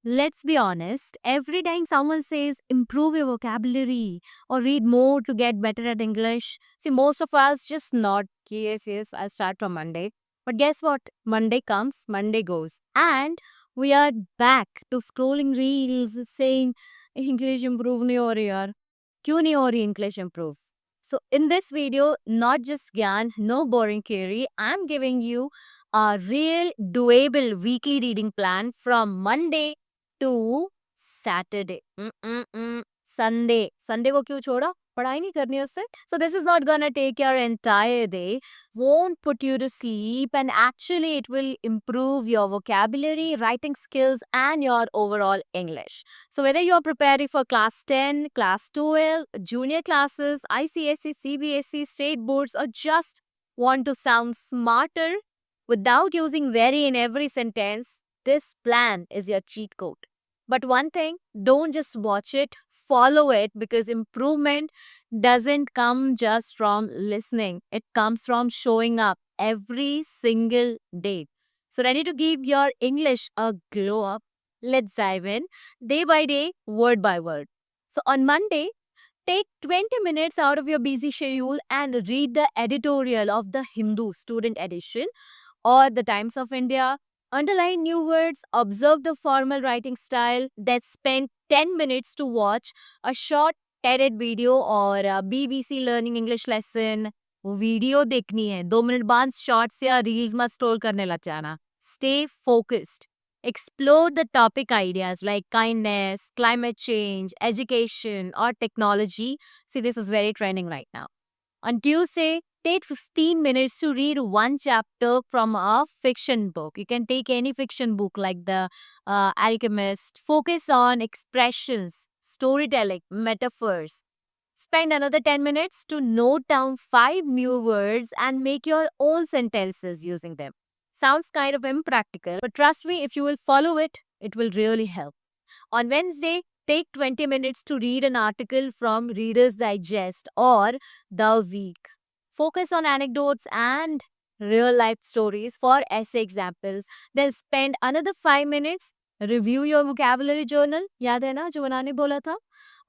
Let's be honest, every time someone says improve your vocabulary or read more to get better at English, see, most of us just nod, yes, yes, I'll start from Monday. But guess what? Monday comes, Monday goes. And we are back to scrolling reels saying, English improve nahi ho rahi yaar. क्यों नहीं हो रही English improve? So in this video, not just Gyan, no boring theory, I'm giving you a real doable weekly reading plan from Monday to Saturday. Sunday. Sunday को क्यों छोड़ा? पढ़ाई नहीं करनी उससे. So this is not gonna take your entire day, won't put you to sleep, and actually it will improve your vocabulary, writing skills, and your overall English. So whether you're preparing for class 10, class 12, junior classes, ICSE, CBSE, state boards, or just want to sound smarter without using very in every sentence, this plan is your cheat code. But one thing, don't just watch it, follow it, because improvement doesn't come just from listening. It comes from showing up every single day. So ready to give your English a glow up? Let's dive in day by day, word by word. So on Monday, take 20 minutes out of your busy schedule and read the editorial of the Hindu student edition or the Times of India. Underline new words, observe the formal writing style, then spend 10 minutes to watch a short TED video or a BBC Learning English lesson. वो video देखनी है 2 minute बाद shorts या reels मत scroll करने लग जाना. Stay focused. Explore the topic ideas like kindness, climate change, education, or technology. See, this is very trending right now. On Tuesday, take 15 minutes to read one chapter from a fiction book. You can take any fiction book like The Alchemist. Focus on expressions, storytelling, metaphors. Spend another 10 minutes to note down 5 new words and make your own sentences using them. Sounds kind of impractical, but trust me, if you will follow it, it will really help. On Wednesday, take 20 minutes to read an article from Reader's Digest or The Week. Focus on anecdotes and real life stories for essay examples. Then spend another 5 minutes, review your vocabulary journal. याद है ना जो बनाने बोला था?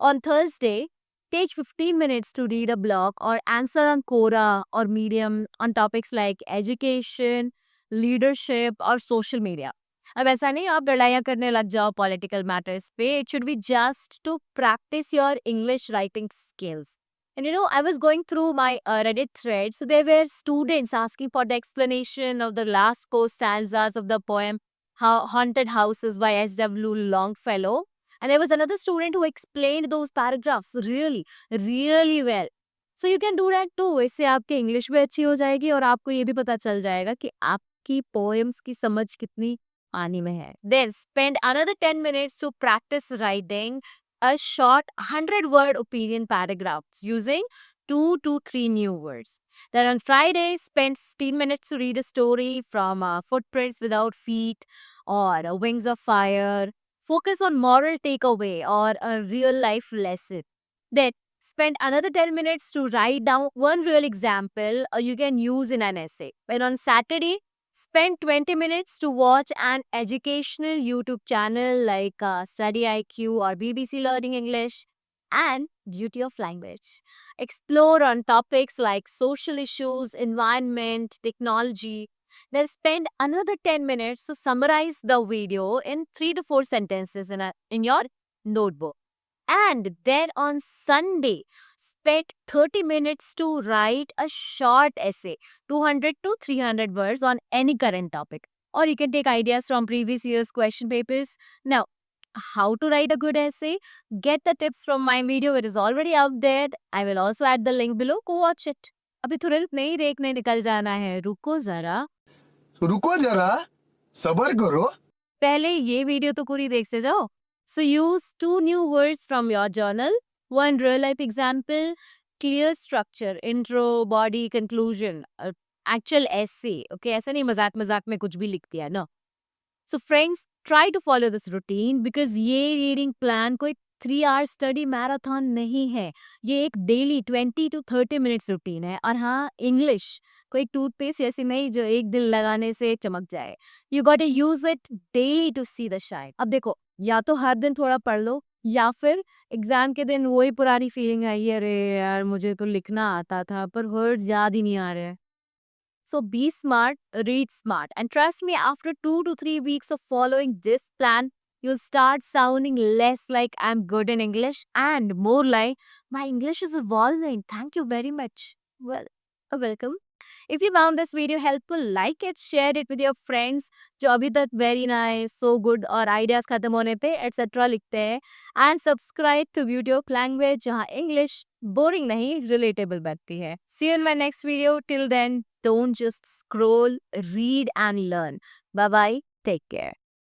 On Thursday, take 15 minutes to read a blog or answer on Quora or Medium on topics like education, leadership, or social media. अब ऐसा नहीं आप लड़ाइयाँ करने लग जाओ पॉलिटिकल मैटर्स पे. It should be just to practice your English writing skills. And I was going through my Reddit thread, so there were students asking for the explanation of the last four stanzas of the poem Haunted Houses by S.W. Longfellow. And there was another student who explained those paragraphs really, really well. So you can do that too. इससे आपकी English भी अच्छी हो जाएगी और आपको ये भी पता चल जाएगा कि आपकी पोएम्स की समझ कितनी पानी में है. Then spend another 10 minutes to practice writing a short 100-word opinion paragraphs using 2 to 3 new words. Then on Friday, spend 15 minutes to read a story from Footprints Without Feet or Wings of Fire. Focus on moral takeaway or a real life lesson. Then spend another 10 minutes to write down one real example you can use in an essay. And on Saturday, spend 20 minutes to watch an educational YouTube channel like Study IQ or BBC Learning English and Beauty of Language. Explore on topics like social issues, environment, technology. Then spend another 10 minutes to summarize the video in 3 to 4 sentences in your notebook. And then on Sunday, spend 30 minutes to write a short essay, 200 to 300 words on any current topic. Or you can take ideas from previous year's question papers. Now, how to write a good essay? Get the tips from my video. It is already out there. I will also add the link below. Go watch it. अभी तुरंत नहीं देखने निकल जाना है. रुको जरा. रुको जरा सबर करो पहले ये वीडियो तो पूरी देखते जाओ. So use 2 new words from your journal, one real life example, clear structure, intro, body, conclusion, actual essay. Okay, ऐसा नहीं मजाक मजाक में कुछ भी लिख दिया ना. So friends, try to follow this routine because ये reading plan कोई 3 hour study marathon नहीं है. ये एक daily 20 to 30 minutes routine है. और हाँ, English कोई टूथपेस्ट ऐसी नहीं जो एक दिन लगाने से चमक जाए. You got to use it daily to see the shine. अब देखो, या तो हर दिन थोड़ा पढ़ लो या फिर एग्जाम के दिन वही पुरानी फीलिंग आई, अरे यार मुझे तो लिखना आता था पर वर्ड्स याद ही नहीं आ रहे हैं। So be smart, read smart, and trust me, after 2 to 3 weeks of following this plan, you'll start sounding less like I'm good in English and more like my English is evolving. Thank you very much. Well, welcome. If you found this video helpful, like it, share it with your friends जो अभी तक very nice, so good और ideas खत्म होने पे etc. लिखते हैं, and subscribe to YouTube language जहाँ English boring नहीं relatable बनती है. See you in my next video. Till then, don't just scroll, read and learn. Bye bye. Take care.